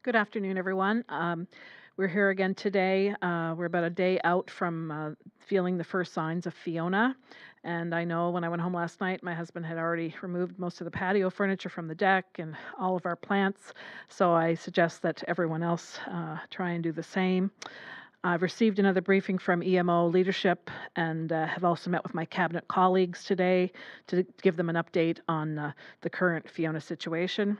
Good afternoon, everyone. We're here again today. We're about a day out from feeling the first signs of Fiona. And I know when I went home last night, my husband had already removed most of the patio furniture from the deck and all of our plants. So I suggest that everyone else try and do the same. I've received another briefing from EMO leadership and have also met with my cabinet colleagues today to give them an update on the current Fiona situation.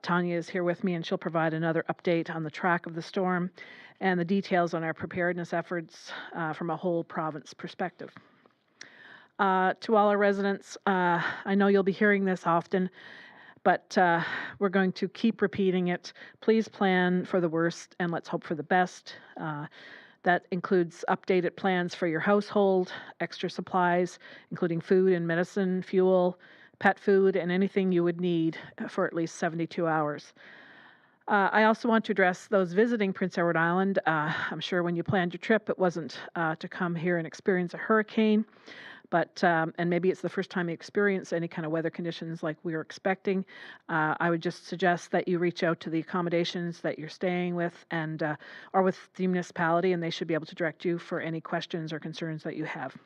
Tanya is here with me, and she'll provide another update on the track of the storm and the details on our preparedness efforts from a whole province perspective. To all our residents, I know you'll be hearing this often, but we're going to keep repeating it. Please plan for the worst and let's hope for the best. That includes updated plans for your household, extra supplies, including food and medicine, fuel, pet food, and anything you would need for at least 72 hours. I also want to address those visiting Prince Edward Island. I'm sure when you planned your trip, it wasn't to come here and experience a hurricane, but and maybe it's the first time you experience any kind of weather conditions like we were expecting. I would just suggest that you reach out to the accommodations that you're staying with and or with the municipality, and they should be able to direct you for any questions or concerns that you have.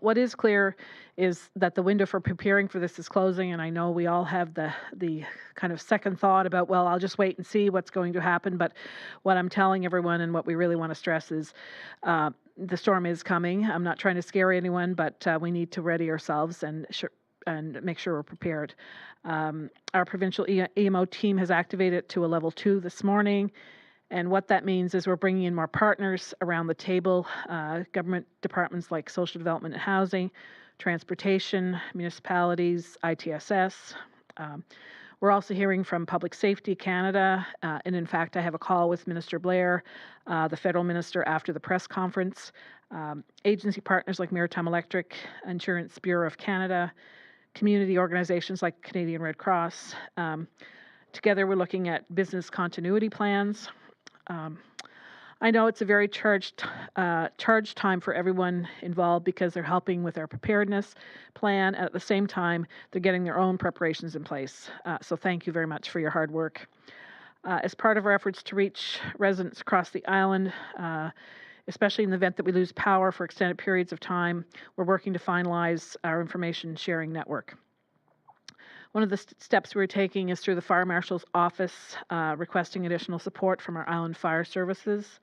What is clear is that the window for preparing for this is closing, and I know we all have the kind of second thought about, well, I'll just wait and see what's going to happen. But what I'm telling everyone and what we really want to stress is the storm is coming. I'm not trying to scare anyone, but we need to ready ourselves and make sure we're prepared. Our provincial EMO team has activated to a level 2 this morning. And what that means is we're bringing in more partners around the table, government departments like social development and housing, transportation, municipalities, ITSS. We're also hearing from Public Safety Canada, and in fact, I have a call with Minister Blair, the federal minister, after the press conference. Agency partners like Maritime Electric, Insurance Bureau of Canada, community organizations like Canadian Red Cross. Together, we're looking at business continuity plans. I know it's a very charged time for everyone involved because they're helping with our preparedness plan. At the same time, they're getting their own preparations in place. So thank you very much for your hard work. As part of our efforts to reach residents across the island, especially in the event that we lose power for extended periods of time, we're working to finalize our information sharing network. One of the steps we're taking is through the Fire Marshal's office, requesting additional support from our island fire services.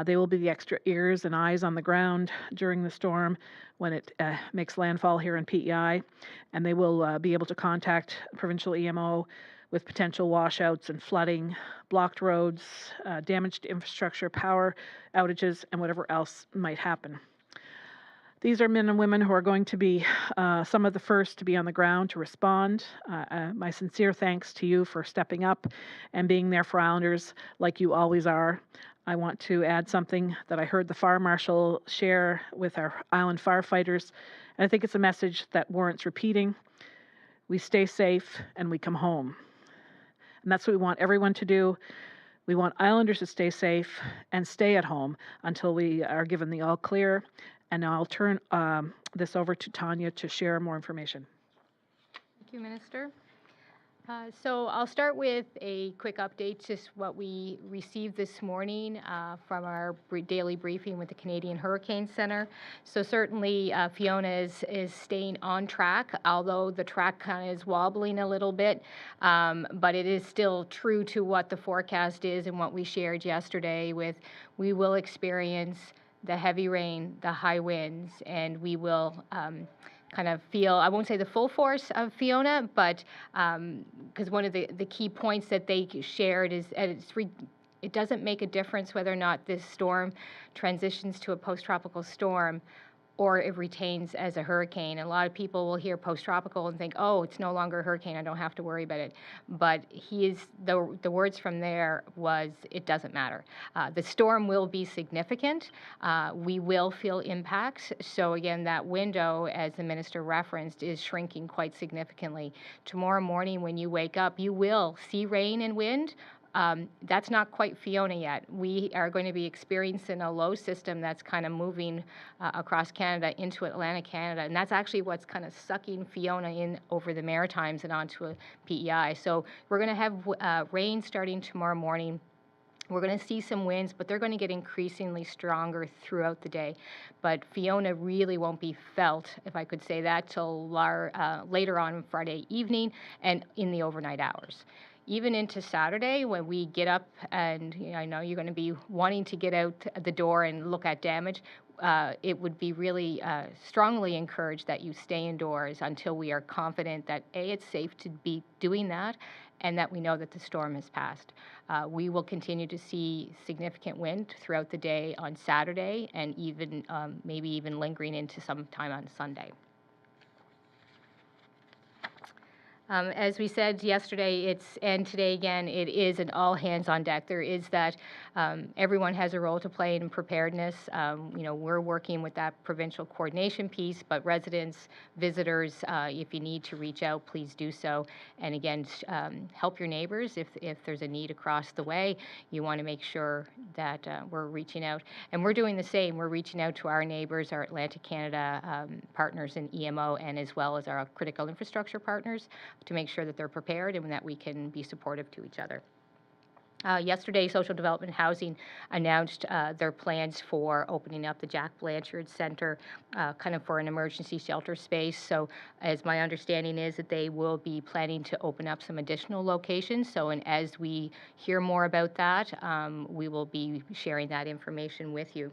They will be the extra ears and eyes on the ground during the storm when it makes landfall here in PEI, and they will be able to contact provincial EMO with potential washouts and flooding, blocked roads, damaged infrastructure, power outages, and whatever else might happen. These are men and women who are going to be some of the first to be on the ground to respond. My sincere thanks to you for stepping up and being there for Islanders like you always are. I want to add something that I heard the Fire Marshal share with our island firefighters, and I think it's a message that warrants repeating. We stay safe and we come home. And that's what we want everyone to do. We want Islanders to stay safe and stay at home until we are given the all clear. And now I'll turn this over to Tanya to share more information. Thank you, Minister. So I'll start with a quick update, just what we received this morning from our daily briefing with the Canadian Hurricane Center. So certainly Fiona is staying on track, although the track kind of is wobbling a little bit, but it is still true to what the forecast is and what we shared yesterday with we will experience the heavy rain, the high winds, and we will kind of feel, I won't say the full force of Fiona, but because one of the key points that they shared is it doesn't make a difference whether or not this storm transitions to a post-tropical storm or it retains as a hurricane. A lot of people will hear post-tropical and think, oh, it's no longer a hurricane, I don't have to worry about it. But the words from there was, it doesn't matter. The storm will be significant. We will feel impacts. So again, that window, as the minister referenced, is shrinking quite significantly. Tomorrow morning when you wake up, you will see rain and wind, That's not quite Fiona yet. We are going to be experiencing a low system that's kind of moving across Canada into Atlantic Canada, and that's actually what's kind of sucking Fiona in over the Maritimes and onto a PEI. So we're going to have rain starting tomorrow morning. We're going to see some winds, but they're going to get increasingly stronger throughout the day. But Fiona really won't be felt, if I could say that, till later on Friday evening and in the overnight hours. Even into Saturday, when we get up, and I know you're going to be wanting to get out the door and look at damage, it would be really strongly encouraged that you stay indoors until we are confident that A, it's safe to be doing that, and that we know that the storm has passed. We will continue to see significant wind throughout the day on Saturday, and even maybe even lingering into some time on Sunday. As we said yesterday, and today again, it is an all hands on deck. There is that everyone has a role to play in preparedness. We're working with that provincial coordination piece, but residents, visitors, if you need to reach out, please do so. And again, help your neighbors if there's a need across the way. You want to make sure that we're reaching out. And we're doing the same. We're reaching out to our neighbors, our Atlantic Canada partners in EMO, and as well as our critical infrastructure partners, to make sure that they're prepared and that we can be supportive to each other. Yesterday, Social Development Housing announced their plans for opening up the Jack Blanchard Center kind of for an emergency shelter space. So as my understanding is that they will be planning to open up some additional locations. So and as we hear more about that, we will be sharing that information with you.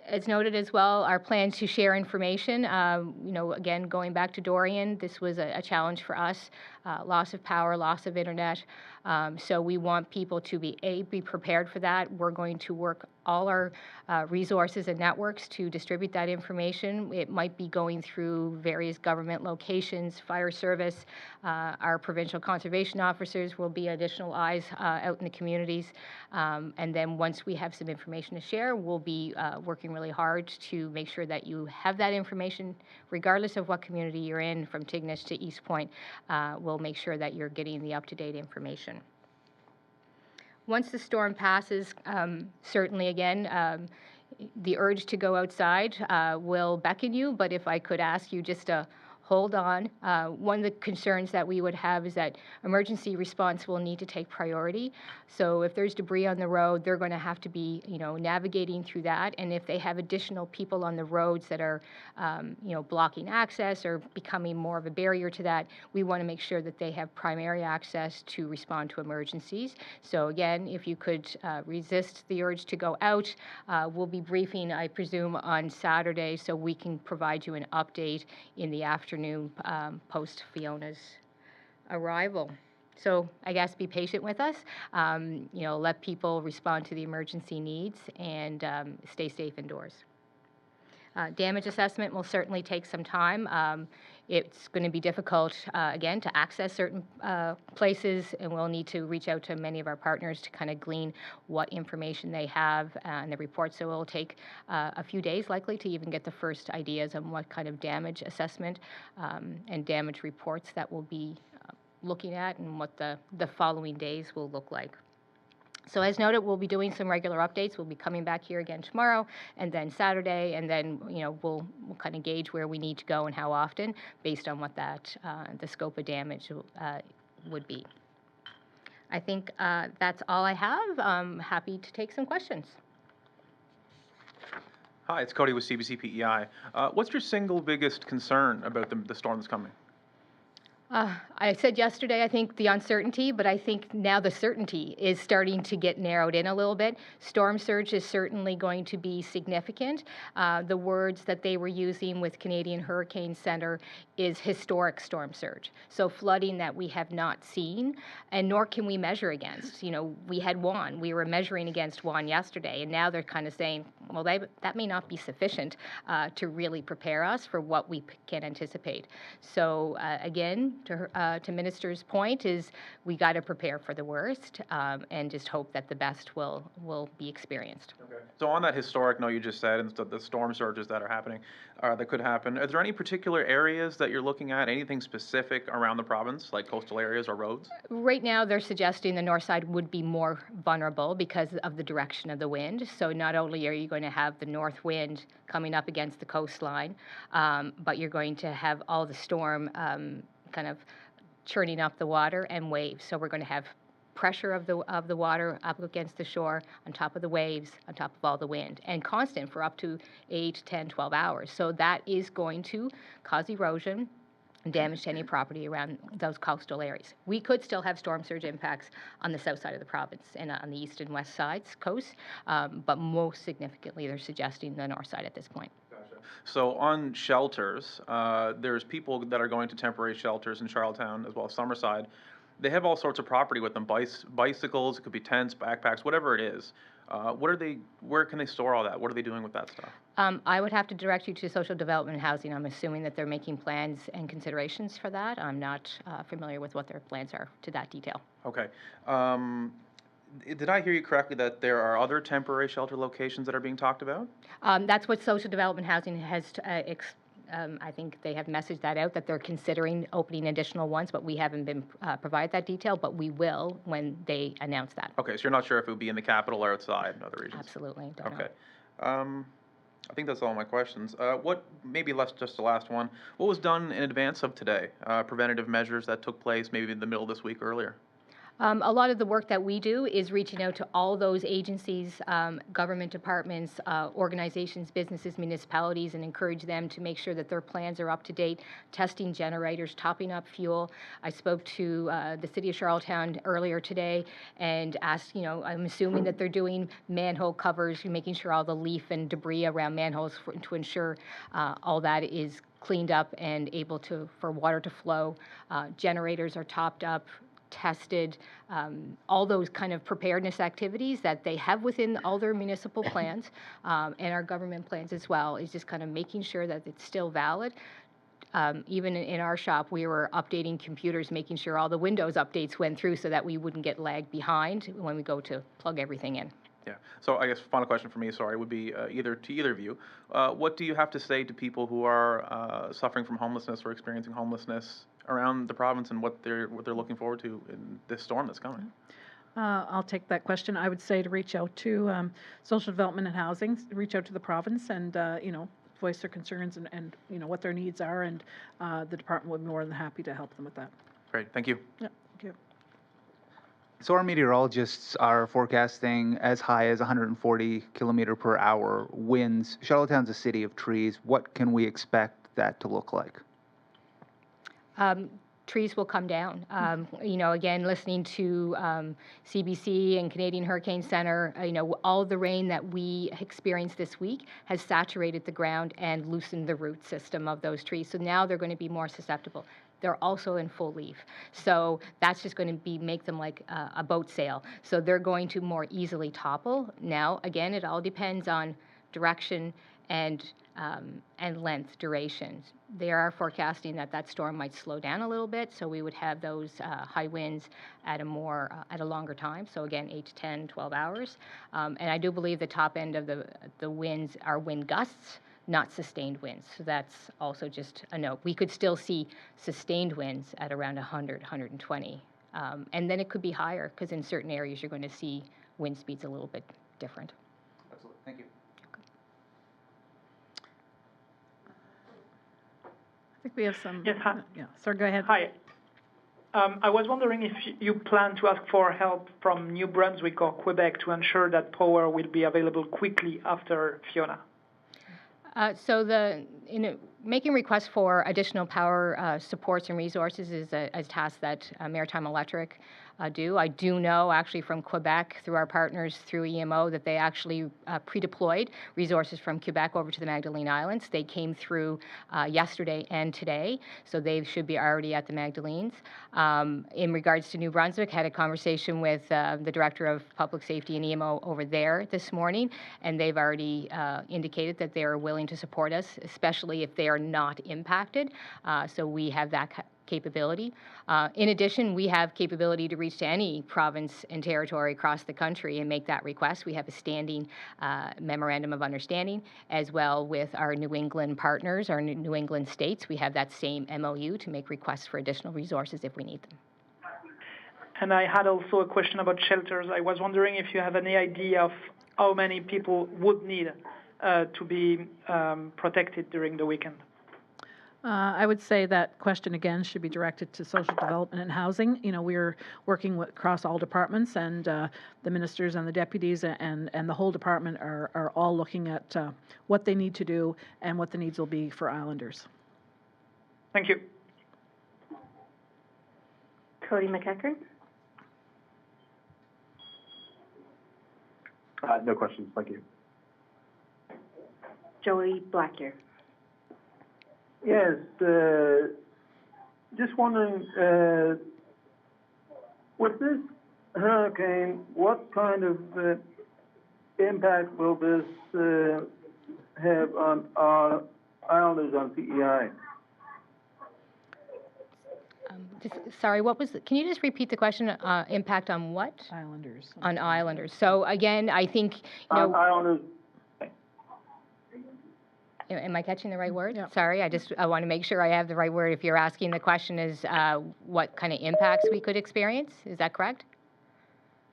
As noted as well, our plans to share information, again, going back to Dorian, this was a challenge for us, loss of power, loss of internet. So we want people to be prepared for that. We're going to work all our resources and networks to distribute that information. It might be going through various government locations, fire service, our provincial conservation officers will be additional eyes out in the communities. And then once we have some information to share, we'll be working really hard to make sure that you have that information, regardless of what community you're in, from Tignish to East Point. We'll make sure that you're getting the up-to-date information. Once the storm passes, certainly again, the urge to go outside will beckon you, but if I could ask you just to hold on. One of the concerns that we would have is that emergency response will need to take priority. So if there's debris on the road, they're going to have to be, navigating through that. And if they have additional people on the roads that are, blocking access or becoming more of a barrier to that, we want to make sure that they have primary access to respond to emergencies. So again, if you could resist the urge to go out, we'll be briefing, I presume, on Saturday, so we can provide you an update in the afternoon post Fiona's arrival. So I guess be patient with us, let people respond to the emergency needs, and stay safe indoors. Damage assessment will certainly take some time. It's going to be difficult, again, to access certain places, and we'll need to reach out to many of our partners to kind of glean what information they have and the reports. So it will take a few days, likely, to even get the first ideas on what kind of damage assessment and damage reports that we'll be looking at, and what the following days will look like. So as noted, we'll be doing some regular updates. We'll be coming back here again tomorrow, and then Saturday, and then we'll kind of gauge where we need to go and how often, based on what that the scope of damage would be. I think that's all I have. I'm happy to take some questions. Hi, it's Cody with CBC PEI. What's your single biggest concern about the storm that's coming? I said yesterday, I think the uncertainty, but I think now the certainty is starting to get narrowed in a little bit. Storm surge is certainly going to be significant. The words that they were using with Canadian Hurricane Center is historic storm surge. So flooding that we have not seen, and nor can we measure against. We had Juan. We were measuring against Juan yesterday, and now they're kind of saying, well, that may not be sufficient to really prepare us for what we can anticipate. So again, to Minister's point, is we got to prepare for the worst and just hope that the best will be experienced. Okay. So on that historic note you just said, and the storm surges that are happening, that could happen, are there any particular areas that you're looking at, anything specific around the province, like coastal areas or roads? Right now, they're suggesting the north side would be more vulnerable because of the direction of the wind. So not only are you going to have the north wind coming up against the coastline, but you're going to have all the storm kind of churning up the water and waves. So we're going to have pressure of the water up against the shore on top of the waves, on top of all the wind, and constant for up to 8, 10, 12 hours. So that is going to cause erosion and damage to any property around those coastal areas. We could still have storm surge impacts on the south side of the province and on the east and west sides, coast, but most significantly, they're suggesting the north side at this point. Gotcha. So on shelters, there's people that are going to temporary shelters in Charlottetown as well as Summerside. They have all sorts of property with them, bicycles, it could be tents, backpacks, whatever it is. Where can they store all that? What are they doing with that stuff? I would have to direct you to social development and housing. I'm assuming that they're making plans and considerations for that. I'm not familiar with what their plans are to that detail. Okay. Did I hear you correctly that there are other temporary shelter locations that are being talked about? That's what social development housing has I think they have messaged that out, that they're considering opening additional ones, but we haven't been provided that detail, but we will when they announce that. Okay, so you're not sure if it would be in the capital or outside in other regions? Absolutely. Don't Okay. know. I think that's all my questions. Just the last one. What was done in advance of today? Preventative measures that took place maybe in the middle of this week earlier? A lot of the work that we do is reaching out to all those agencies, government departments, organizations, businesses, municipalities, and encourage them to make sure that their plans are up to date, testing generators, topping up fuel. I spoke to the city of Charlottetown earlier today and asked, I'm assuming that they're doing manhole covers, making sure all the leaf and debris around manholes to ensure all that is cleaned up and able for water to flow. Generators are topped up, tested, all those kind of preparedness activities that they have within all their municipal plans and our government plans as well, is just kind of making sure that it's still valid. Even in our shop, we were updating computers, making sure all the Windows updates went through so that we wouldn't get lagged behind when we go to plug everything in. Yeah. So I guess final question for me, sorry, would be either of you. What do you have to say to people who are suffering from homelessness or experiencing homelessness around the province, and what they're looking forward to in this storm that's coming? I'll take that question. I would say to reach out to social development and housing, reach out to the province, and voice their concerns and what their needs are, and the department would be more than happy to help them with that. Great. Thank you. Yeah. Thank you. So our meteorologists are forecasting as high as 140 kilometer per hour winds. Charlottetown's a city of trees. What can we expect that to look like? Trees will come down. Again, listening to CBC and Canadian Hurricane Center, all the rain that we experienced this week has saturated the ground and loosened the root system of those trees. So now they're going to be more susceptible. They're also in full leaf. So that's just going to make them like a boat sail. So they're going to more easily topple. Now, again, it all depends on direction and length, duration. They are forecasting that storm might slow down a little bit, so we would have those high winds at a longer time. So again, 8 to 10, 12 hours. And I do believe the top end of the winds are wind gusts, not sustained winds. So that's also just a note. We could still see sustained winds at around 100, 120. And then it could be higher, because in certain areas you're going to see wind speeds a little bit different. Absolutely. Thank you. I think we have some. Yes, hi. Yeah, sir, go ahead. Hi. I was wondering if you plan to ask for help from New Brunswick or Quebec to ensure that power will be available quickly after Fiona. Making requests for additional power supports and resources is a task that Maritime Electric do. I do know actually from Quebec through our partners through EMO that they actually pre-deployed resources from Quebec over to the Magdalene Islands. They came through yesterday and today, so they should be already at the Magdalenes. In regards to New Brunswick, had a conversation with the Director of Public Safety and EMO over there this morning, and they've already indicated that they are willing to support us, especially if they are not impacted. So we have that capability. In addition, we have capability to reach to any province and territory across the country and make that request. We have a standing memorandum of understanding, as well with our New England partners, our New England states. We have that same MOU to make requests for additional resources if we need them. And I had also a question about shelters. I was wondering if you have any idea of how many people would need to be protected during the weekend. I would say that question again should be directed to social development and housing. You know, we're working across all departments, and the ministers and the deputies and the whole department are all looking at what they need to do and what the needs will be for Islanders. Thank you. Cody McEachern. No questions, thank you. Joey Blackyer. Yes, just wondering, with this hurricane, what kind of impact will this have on our Islanders on PEI? Sorry, can you just repeat the question? Impact on what? Islanders. On Islanders. So again, I think, you know, Islanders. am I catching the right word? Yeah. Sorry, I want to make sure I have the right word. If you're asking the question is what kind of impacts we could experience, is that correct?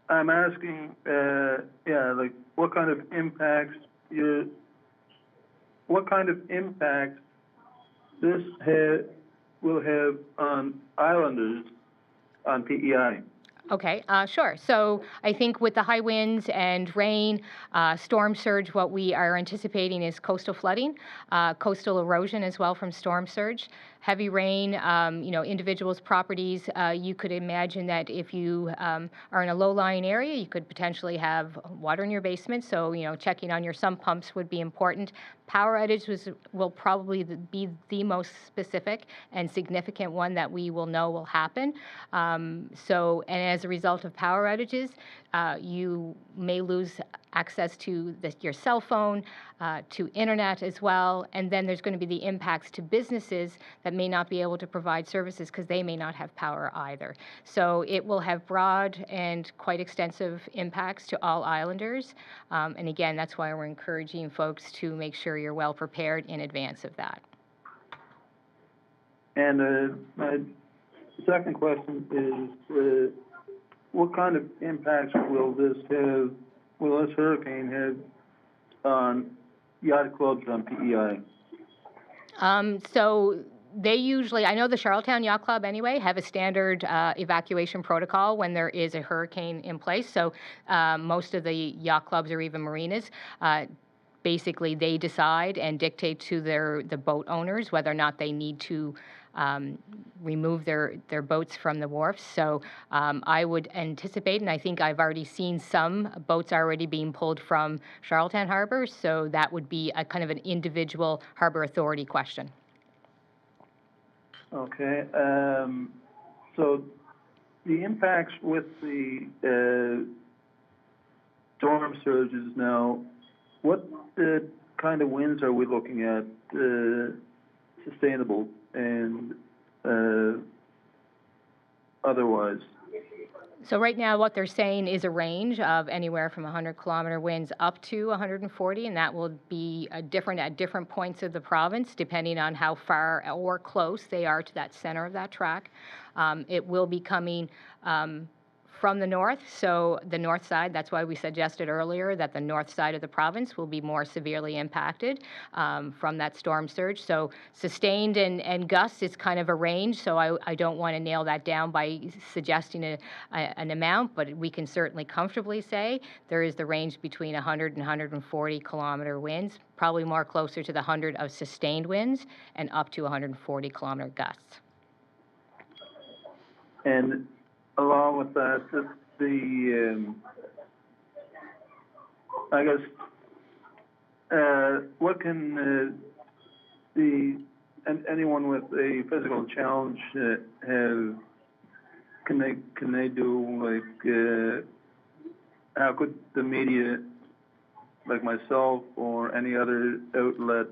I'm asking, like what kind of impacts this will have on Islanders on PEI. Okay, sure. So I think with the high winds and rain, storm surge, what we are anticipating is coastal flooding, coastal erosion as well from storm surge, heavy rain, you know, individuals' properties. You could imagine that if you are in a low-lying area, you could potentially have water in your basement. So, you know, checking on your sump pumps would be important. Power outage will probably be the most specific and significant one that we will know will happen. And as a result of power outages, you may lose access to your cell phone, to internet as well, and then there's going to be the impacts to businesses that may not be able to provide services because they may not have power either. So it will have broad and quite extensive impacts to all Islanders, and again, that's why we're encouraging folks to make sure you're well prepared in advance of that. And my second question is, what kind of impacts will this hurricane have on yacht clubs on PEI? So they usually, I know the Charlottetown Yacht Club anyway, have a standard evacuation protocol when there is a hurricane in place. So most of the yacht clubs or even marinas, basically they decide and dictate to the boat owners whether or not they need to remove their boats from the wharfs. So I would anticipate, and I think I've already seen some boats already being pulled from Charlottetown Harbor, so that would be a kind of an individual harbor authority question. Okay, so the impacts with the storm surges now, what kind of winds are we looking at sustainable and otherwise? So right now what they're saying is a range of anywhere from 100-kilometer winds up to 140, and that will be different at different points of the province depending on how far or close they are to that center of that track. It will be coming from the north, so the north side, that's why we suggested earlier that the north side of the province will be more severely impacted from that storm surge. So sustained and gusts is kind of a range, so I don't want to nail that down by suggesting an amount, but we can certainly comfortably say there is the range between 100 and 140 kilometer winds, probably more closer to the 100 of sustained winds and up to 140 kilometer gusts. And along with that, I guess, what can anyone with a physical challenge have? Can they do, like, how could the media, like myself or any other outlet,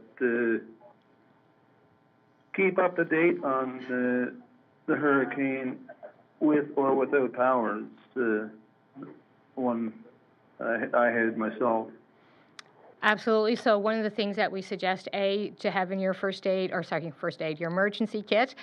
keep up to date on the hurricane with or without power. It's one I had myself. Absolutely. So one of the things that we suggest, to have in your your emergency kit,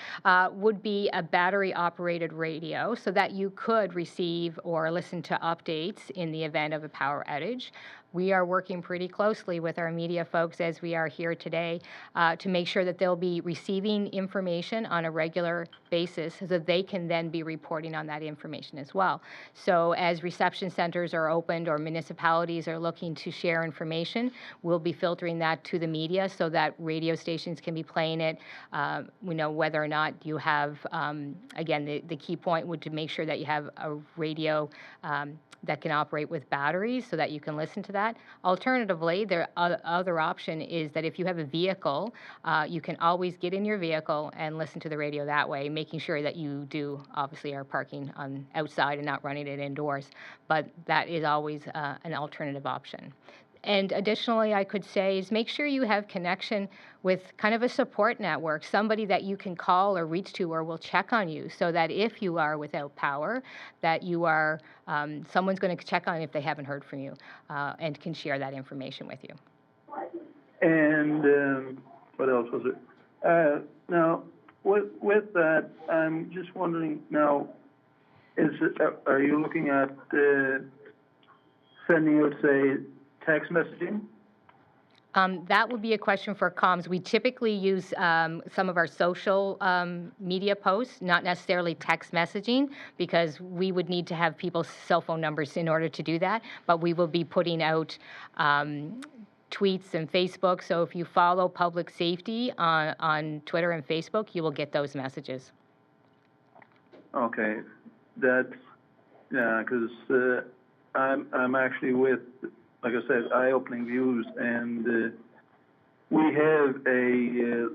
would be a battery-operated radio so that you could receive or listen to updates in the event of a power outage. We are working pretty closely with our media folks as we are here today to make sure that they'll be receiving information on a regular basis so that they can then be reporting on that information as well. So as reception centers are opened or municipalities are looking to share information, we'll be filtering that to the media so that radio stations can be playing it. We know whether or not you have, again, the key point would to make sure that you have a radio that can operate with batteries so that you can listen to that. Alternatively, the other option is that if you have a vehicle, you can always get in your vehicle and listen to the radio that way, making sure that you obviously are parking on outside and not running it indoors. But that is always an alternative option. And additionally, I could say is make sure you have connection with kind of a support network, somebody that you can call or reach to or will check on you so that if you are without power, that you are, someone's going to check on you if they haven't heard from you and can share that information with you. And what else was it? Now, with that, I'm just wondering now, are you looking at sending out, say, text messaging? That would be a question for comms. We typically use some of our social media posts, not necessarily text messaging, because we would need to have people's cell phone numbers in order to do that. But we will be putting out tweets and Facebook. So if you follow public safety on Twitter and Facebook, you will get those messages. Okay, that's because I'm actually with, like I said, Eye-Opening Views, and we have a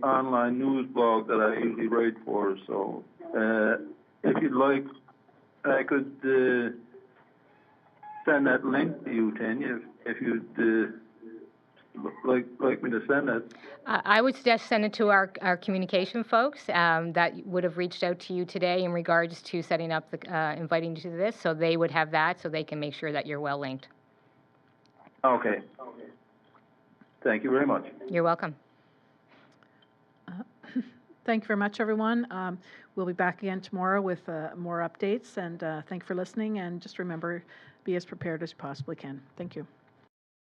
online news blog that I usually write for. So if you'd like, I could send that link to you, Tanya, if you'd like me to send it. I would suggest send it to our communication folks that would have reached out to you today in regards to setting up inviting you to this, so they would have that so they can make sure that you're well linked. Okay. Thank you very much. You're welcome. Thank you very much, everyone. We'll be back again tomorrow with more updates, and thank you for listening, and just remember, be as prepared as you possibly can. Thank you.